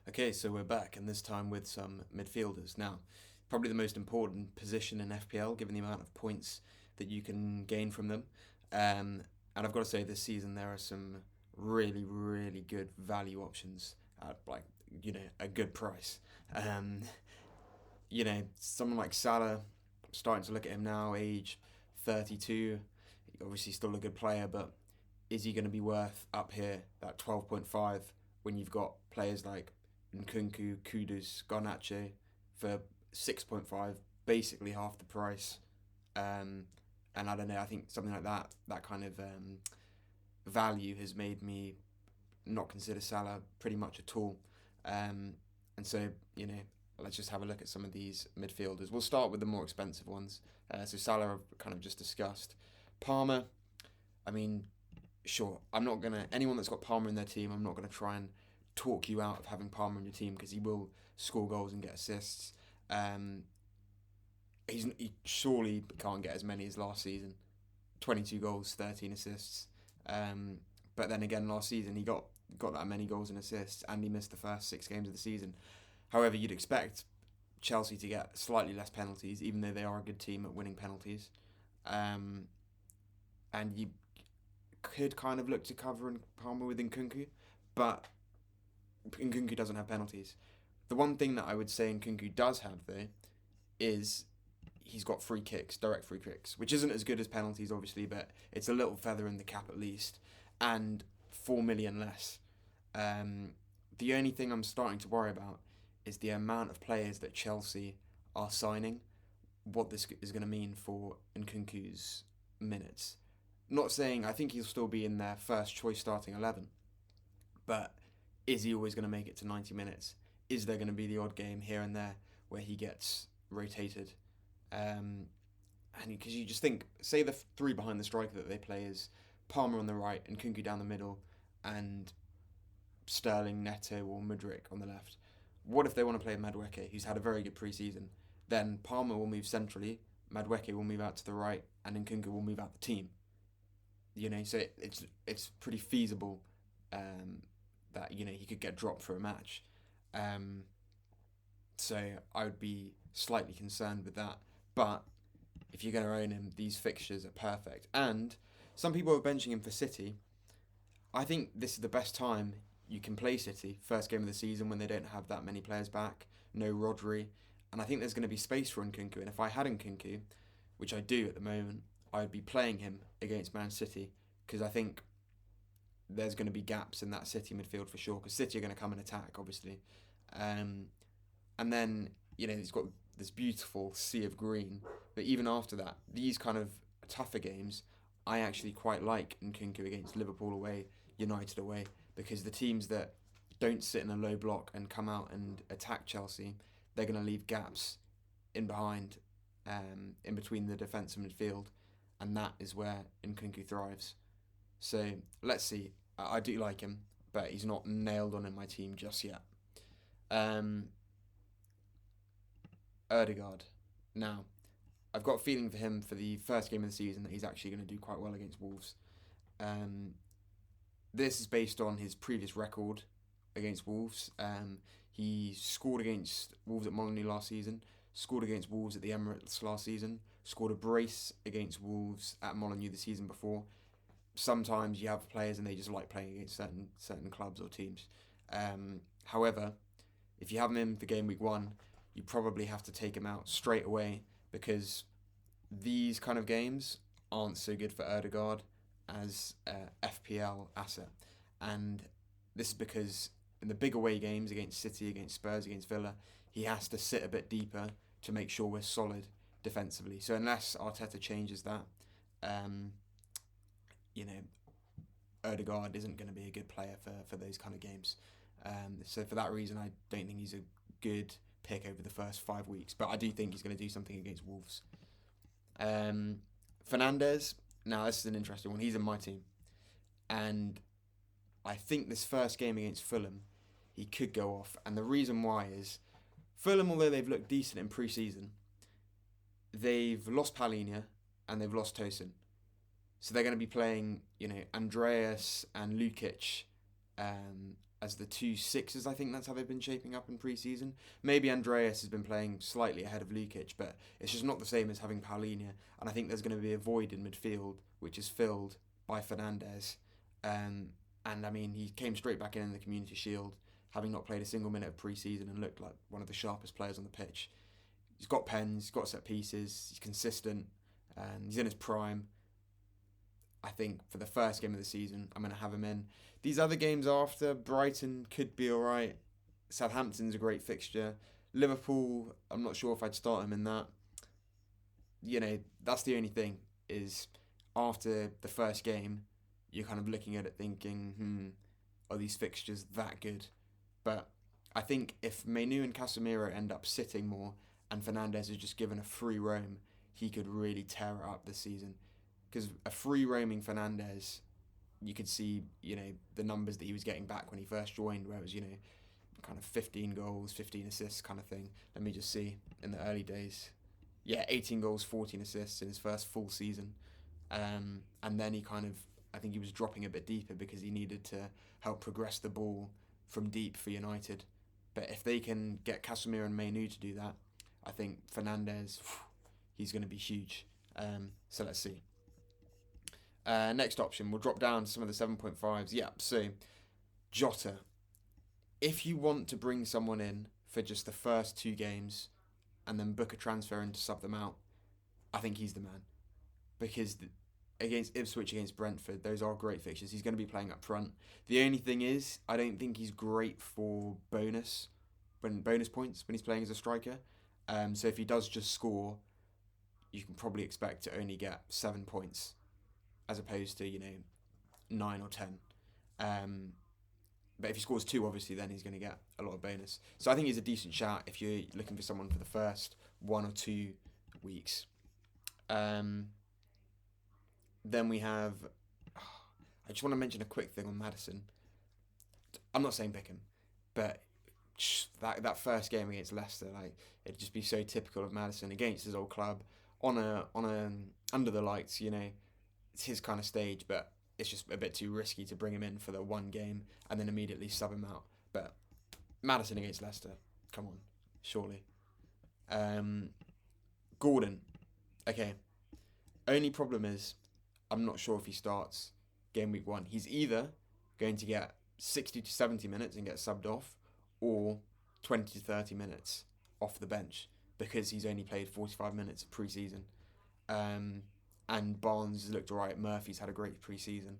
Okay, so we're back, and this time with some midfielders. Now, probably the most important position in FPL, given the amount of points that you can gain from them. And I've got to say, this season there are some really, really good value options at a good price. Um, Someone like Salah, starting to look at him now, age 32, obviously still a good player, but is he going to be worth up here that 12.5 when you've got players like Nkunku, Kudus, Garnacho for 6.5, basically half the price. Um, and I don't know, I think something like that kind of value has made me not consider Salah pretty much at all. Um, and so, let's just have a look at some of these midfielders. We'll start with the more expensive ones. So Salah I've kind of just discussed. Palmer, I mean, sure, I'm not going to, anyone that's got Palmer in their team, I'm not going to try and talk you out of having Palmer in your team because he will score goals and get assists. Um, he surely can't get as many as last season. 22 goals, 13 assists. But then again, last season he got that many goals and assists, and he missed the first 6 games of the season. However, you'd expect Chelsea to get slightly less penalties, even though they are a good team at winning penalties. And you could kind of look to cover Palmer with Nkunku, but Nkunku doesn't have penalties. The one thing that I would say Nkunku does have, though, is he's got free kicks, direct free kicks, which isn't as good as penalties, obviously, but it's a little feather in the cap at least, and 4 million less. The only thing I'm starting to worry about is the amount of players that Chelsea are signing, what this is going to mean for Nkunku's minutes. Not saying I think he'll still be in their first choice starting 11, but is he always going to make it to 90 minutes? Is there going to be the odd game here and there where he gets rotated? And because you just think, say the three behind the striker that they play is Palmer on the right and Nkunku down the middle and Sterling, Neto or Mudryk on the left. What if they want to play Madueke, who's had a very good pre-season? Then Palmer will move centrally, Madueke will move out to the right, and Nkunku will move out the team. So it's pretty feasible that he could get dropped for a match. So I would be slightly concerned with that. But if you're going to own him, these fixtures are perfect. And some people are benching him for City. I think this is the best time you can play City. First game of the season when they don't have that many players back. No Rodri. And I think there's going to be space for Nkunku. And if I had Nkunku, which I do at the moment, I would be playing him against Man City. Because I think there's going to be gaps in that City midfield for sure. Because City are going to come and attack, obviously. And then, he's got this beautiful sea of green. But even after that, these kind of tougher games, I actually quite like Nkunku against Liverpool away, United away, because the teams that don't sit in a low block and come out and attack Chelsea, they're going to leave gaps in behind, in between the defence and midfield, and that is where Nkunku thrives. So let's see. I do like him, but he's not nailed on in my team just yet. Ødegaard. Now, I've got a feeling for him for the first game of the season that he's actually going to do quite well against Wolves. This is based on his previous record against Wolves. He scored against Wolves at Molineux last season, scored against Wolves at the Emirates last season, scored a brace against Wolves at Molineux the season before. Sometimes you have players and they just like playing against certain clubs or teams. However, if you have him in for game week 1, you probably have to take him out straight away because these kind of games aren't so good for Ødegaard as a FPL asset. And this is because in the big away games against City, against Spurs, against Villa, he has to sit a bit deeper to make sure we're solid defensively. So unless Arteta changes that, Ødegaard isn't going to be a good player for those kind of games. So for that reason, I don't think he's a good pick over the first 5 weeks. But I do think he's going to do something against Wolves. Fernandes, now this is an interesting one. He's in my team. And I think this first game against Fulham, he could go off. And the reason why is, Fulham, although they've looked decent in pre-season, they've lost Palhinha and they've lost Tosin. So they're going to be playing, Andreas and Lukic as the 2 6s. I think that's how they've been shaping up in pre-season. Maybe Andreas has been playing slightly ahead of Lukic, but it's just not the same as having Paulinho. And I think there's going to be a void in midfield, which is filled by Fernandes. And I mean, he came straight back in the Community Shield, having not played a single minute of pre-season, and looked like one of the sharpest players on the pitch. He's got pens, he's got set pieces, he's consistent, and he's in his prime. I think for the first game of the season, I'm going to have him in. These other games after, Brighton could be alright. Southampton's a great fixture. Liverpool, I'm not sure if I'd start him in that. You know, that's the only thing, is after the first game, you're kind of looking at it thinking, are these fixtures that good? But I think if Mainoo and Casemiro end up sitting more and Fernandes is just given a free roam, he could really tear it up this season. Because a free roaming Fernandes, you could see, the numbers that he was getting back when he first joined, where it was, kind of 15 goals, 15 assists kind of thing. Let me just see, in the early days. Yeah, 18 goals, 14 assists in his first full season. And then he I think he was dropping a bit deeper because he needed to help progress the ball from deep for United. But if they can get Casemiro and Mainoo to do that, I think Fernandes, he's going to be huge. So let's see. Next option, we'll drop down to some of the 7.5s. Yeah, so Jota. If you want to bring someone in for just the first 2 games and then book a transfer in to sub them out, I think he's the man. Because against Ipswich, against Brentford, those are great fixtures. He's going to be playing up front. The only thing is, I don't think he's great for bonus points when he's playing as a striker. So if he does just score, you can probably expect to only get 7 points, as opposed to 9 or 10. But if he scores 2, obviously, then he's going to get a lot of bonus. So I think he's a decent shout if you're looking for someone for the first 1 or 2 weeks. Then we have... I just want to mention a quick thing on Maddison. I'm not saying pick him, but that first game against Leicester, it'd just be so typical of Maddison against his old club on a under the lights. It's his kind of stage, but it's just a bit too risky to bring him in for the one game and then immediately sub him out. But Maddison against Leicester, come on, surely. Gordon, okay. Only problem is, I'm not sure if he starts game week 1. He's either going to get 60 to 70 minutes and get subbed off, or 20 to 30 minutes off the bench, because he's only played 45 minutes of pre-season. And Barnes looked alright. Murphy's had a great pre-season.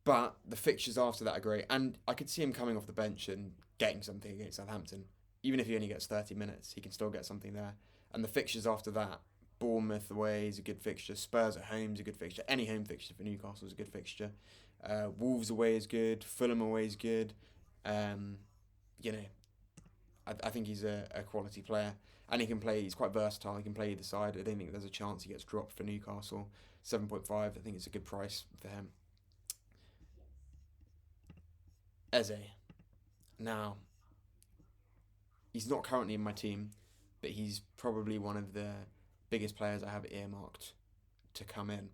But the fixtures after that are great. And I could see him coming off the bench and getting something against Southampton. Even if he only gets 30 minutes, he can still get something there. And the fixtures after that, Bournemouth away is a good fixture. Spurs at home is a good fixture. Any home fixture for Newcastle is a good fixture. Wolves away is good. Fulham away is good. I think he's a quality player. And he can play, he's quite versatile, he can play either side. I don't think there's a chance he gets dropped for Newcastle. 7.5, I think it's a good price for him. Eze. Now, he's not currently in my team, but he's probably one of the biggest players I have earmarked to come in.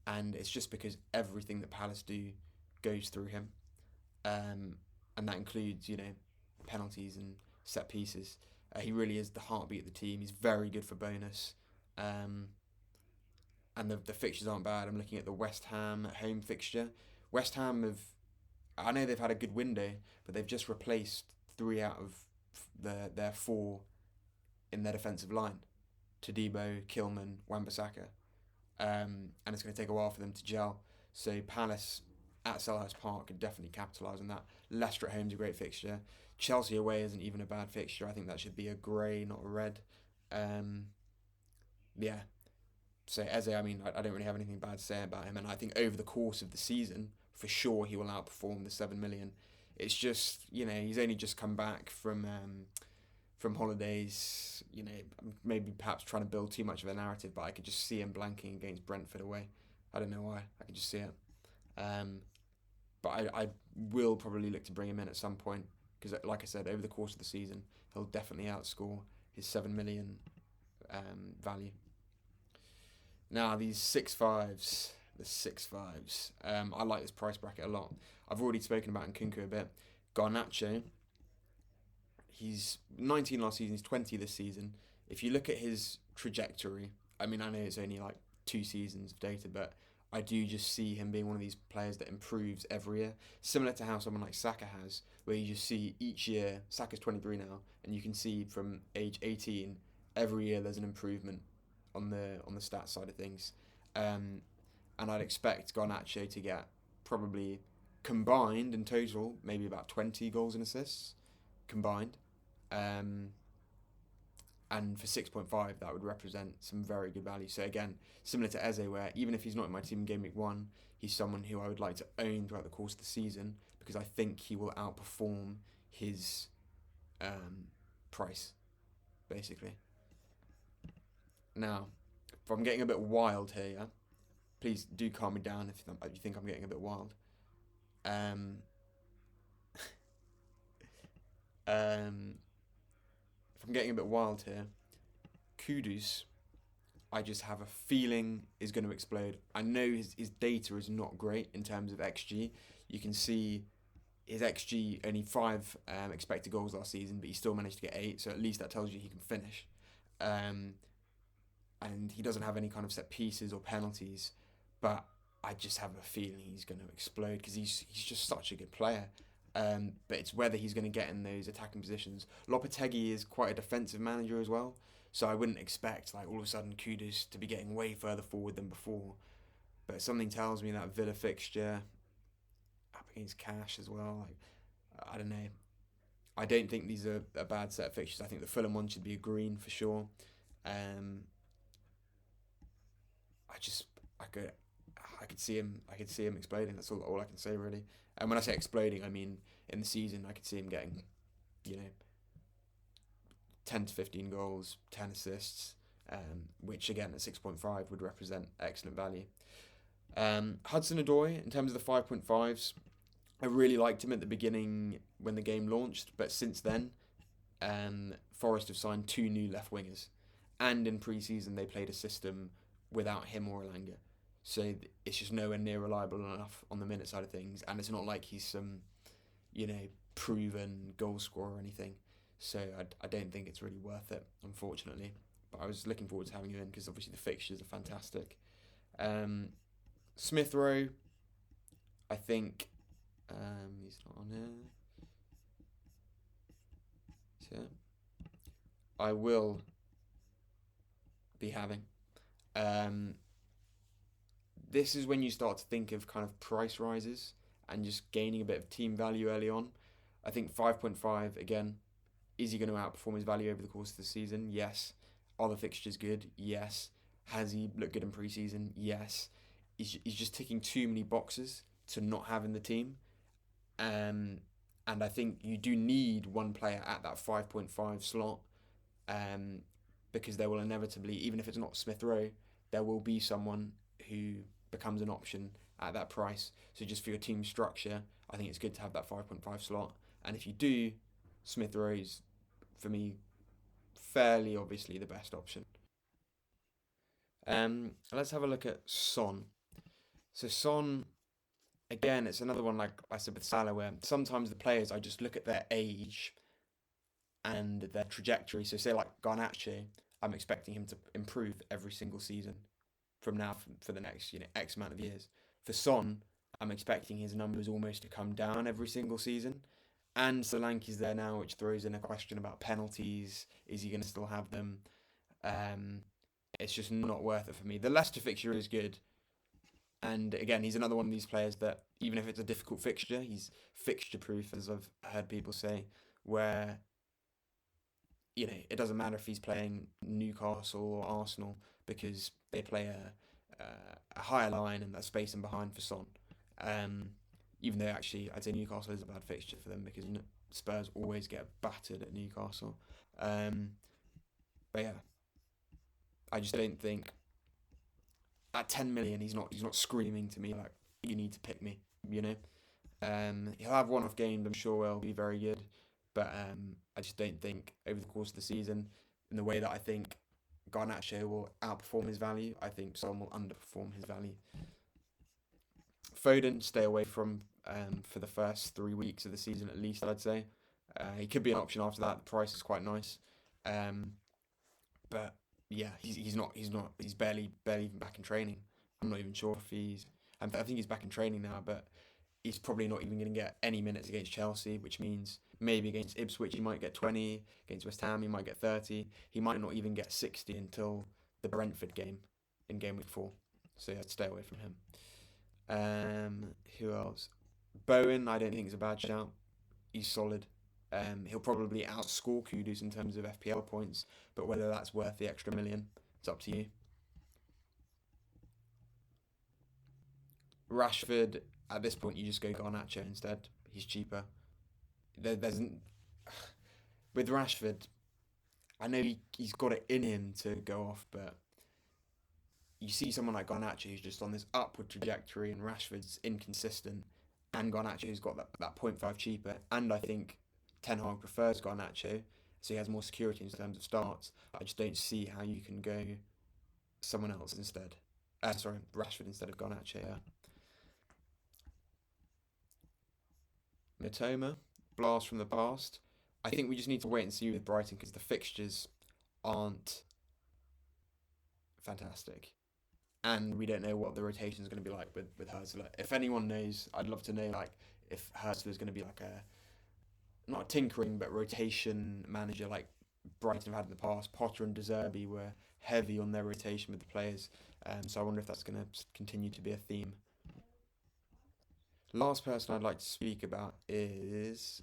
And it's just because everything that Palace do goes through him. And that includes, penalties and set pieces. He really is the heartbeat of the team. He's very good for bonus. And the fixtures aren't bad. I'm looking at the West Ham home fixture. West Ham I know they've had a good window, but they've just replaced 3 out of their 4 in their defensive line. Todibo, Kilman, Wan-Bissaka. And it's going to take a while for them to gel. So Palace at Selhurst Park could definitely capitalise on that. Leicester at home is a great fixture. Chelsea away isn't even a bad fixture. I think that should be a grey, not a red. Yeah. So Eze, I don't really have anything bad to say about him. And I think over the course of the season, for sure, he will outperform the 7 million. It's just, he's only just come back from holidays. Maybe perhaps trying to build too much of a narrative, but I could just see him blanking against Brentford away. I don't know why. I can just see it. But I will probably look to bring him in at some point, because, like I said, over the course of the season, he'll definitely outscore his 7 million value. Now, these 6.5s, the 6.5s. I like this price bracket a lot. I've already spoken about Nkunku a bit. Garnacho, he's 19 last season, he's 20 this season. If you look at his trajectory, I mean, I know it's only like 2 seasons of data, but I do just see him being one of these players that improves every year, similar to how someone like Saka has, where you just see each year, Saka's 23 now, and you can see from age 18, every year there's an improvement on the stats side of things. Um, and I'd expect Garnacho to get probably combined in total, maybe about 20 goals and assists combined. Um, and for 6.5, that would represent some very good value. So again, similar to Eze, where even if he's not in my team in Game Week 1, he's someone who I would like to own throughout the course of the season because I think he will outperform his price, basically. Now, if I'm getting a bit wild here, yeah, please do calm me down if you think I'm getting a bit wild. Um, if I'm getting a bit wild here, Kudus, I just have a feeling is going to explode. I know his data is not great in terms of XG. You can see his XG only 5 expected goals last season, but he still managed to get 8. So at least that tells you he can finish. And he doesn't have any kind of set pieces or penalties, but I just have a feeling he's going to explode because he's just such a good player. But it's whether he's going to get in those attacking positions. Lopetegui is quite a defensive manager as well, so I wouldn't expect like all of a sudden Kudus to be getting way further forward than before. But something tells me that Villa fixture up against cash as well. Like I don't know. I don't think these are a bad set of fixtures. I think the Fulham one should be a green for sure. Um, I just I could see him exploding. That's all I can say really. And when I say exploding, I mean in the season I could see him getting, you know, 10 to 15 goals, 10 assists, which again at 6.5 would represent excellent value. Hudson Odoi, in terms of the 5.5s, I really liked him at the beginning when the game launched, but since then, Forest have signed 2 new left wingers, and in pre-season they played a system without him or Elanga. So it's just nowhere near reliable enough on the minute side of things, and it's not like he's some, proven goal scorer or anything. So I don't think it's really worth it, unfortunately. But I was looking forward to having him in because obviously the fixtures are fantastic. Smith Rowe, I think he's not on here. So I will be having. This is when you start to think of kind of price rises and just gaining a bit of team value early on. I think 5.5, again, is he going to outperform his value over the course of the season? Yes. Are the fixtures good? Yes. Has he looked good in pre-season? Yes. He's just ticking too many boxes to not have in the team. And I think you do need one player at that 5.5 slot, because there will inevitably, even if it's not Smith Rowe, there will be someone who becomes an option at that price. So just for your team structure, I think it's good to have that 5.5 slot. And if you do, Smith Rowe's, for me, fairly obviously the best option. Let's have a look at Son. So Son, again, it's another one like I said with Salah, where sometimes the players, I just look at their age and their trajectory. So say like Garnacho, I'm expecting him to improve every single season from now for the next X amount of years. For Son, I'm expecting his numbers almost to come down every single season. And Solanke's there now, which throws in a question about penalties. Is he going to still have them? It's just not worth it for me. The Leicester fixture is good. And again, he's another one of these players that, even if it's a difficult fixture, he's fixture proof, as I've heard people say, where, it doesn't matter if he's playing Newcastle or Arsenal because they play a higher line and that space in behind for Son. Even though actually I'd say Newcastle is a bad fixture for them because Spurs always get battered at Newcastle. But yeah, I just don't think at 10 million he's not screaming to me like you need to pick me. He'll have one-off games. I'm sure he'll be very good, but I just don't think over the course of the season, in the way that I think Garnacho will outperform his value, I think Son will underperform his value. Foden, stay away from for the first 3 weeks of the season at least, I'd say. He could be an option after that. The price is quite nice. But yeah, he's barely even back in training. I'm not even sure if I think he's back in training now, but he's probably not even going to get any minutes against Chelsea, which means maybe against Ipswich he might get 20, against West Ham he might get 30. He might not even get 60 until the Brentford game in game week 4. So yeah, stay away from him. Who else? Bowen, I don't think is a bad shout. He's solid. He'll probably outscore Kudus in terms of FPL points, but whether that's worth the extra million, it's up to you. Rashford, at this point, you just go Garnacho instead. He's cheaper. With Rashford, I know he's got it in him to go off, but you see someone like Garnacho who's just on this upward trajectory, and Rashford's inconsistent, and Garnacho's got that 0.5 cheaper, and I think Ten Hag prefers Garnacho, so he has more security in terms of starts. I just don't see how you can go someone else instead. Rashford instead of Garnacho, yeah. Mitoma, blast from the past. I think we just need to wait and see with Brighton because the fixtures aren't fantastic. And we don't know what the rotation is going to be like with Hurst. If anyone knows, I'd love to know if Hurst was going to be like not a tinkering, but rotation manager like Brighton have had in the past. Potter and De Zerbi were heavy on their rotation with the players. So I wonder if that's going to continue to be a theme. Last person I'd like to speak about is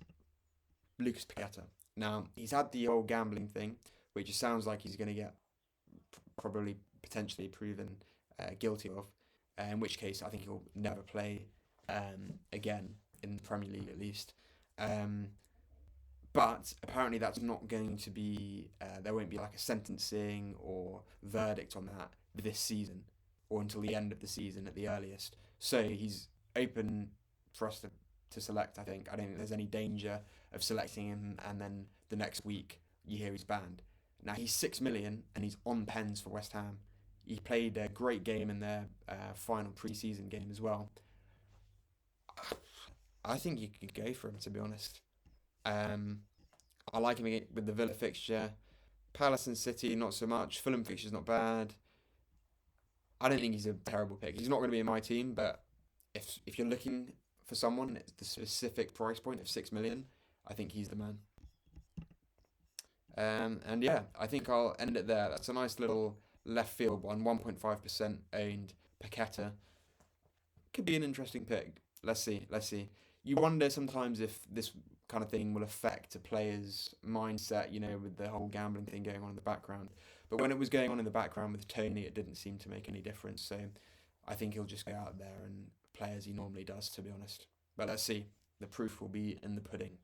Lucas Paquetá. Now, he's had the old gambling thing, which it sounds like he's going to get probably potentially proven guilty of, in which case I think he'll never play again in the Premier League at least. But apparently that's not going to be, there won't be like a sentencing or verdict on that this season or until the end of the season at the earliest. So he's open for us to select, I think. I don't think there's any danger of selecting him and then the next week you hear he's banned. Now he's 6 million and he's on pens for West Ham. He played a great game in their final pre-season game as well. I think you could go for him, to be honest. I like him with the Villa fixture. Palace and City, not so much. Fulham fixture's not bad. I don't think he's a terrible pick. He's not going to be in my team, but if you're looking for someone at the specific price point of 6 million, I think he's the man. And yeah, I think I'll end it there. That's a nice little left field one, 1.5% owned Paquetá. Could be an interesting pick. Let's see. You wonder sometimes if this kind of thing will affect a player's mindset, with the whole gambling thing going on in the background. But when it was going on in the background with Tony, it didn't seem to make any difference. So I think he'll just go out there and play as he normally does, to be honest. But let's see. The proof will be in the pudding.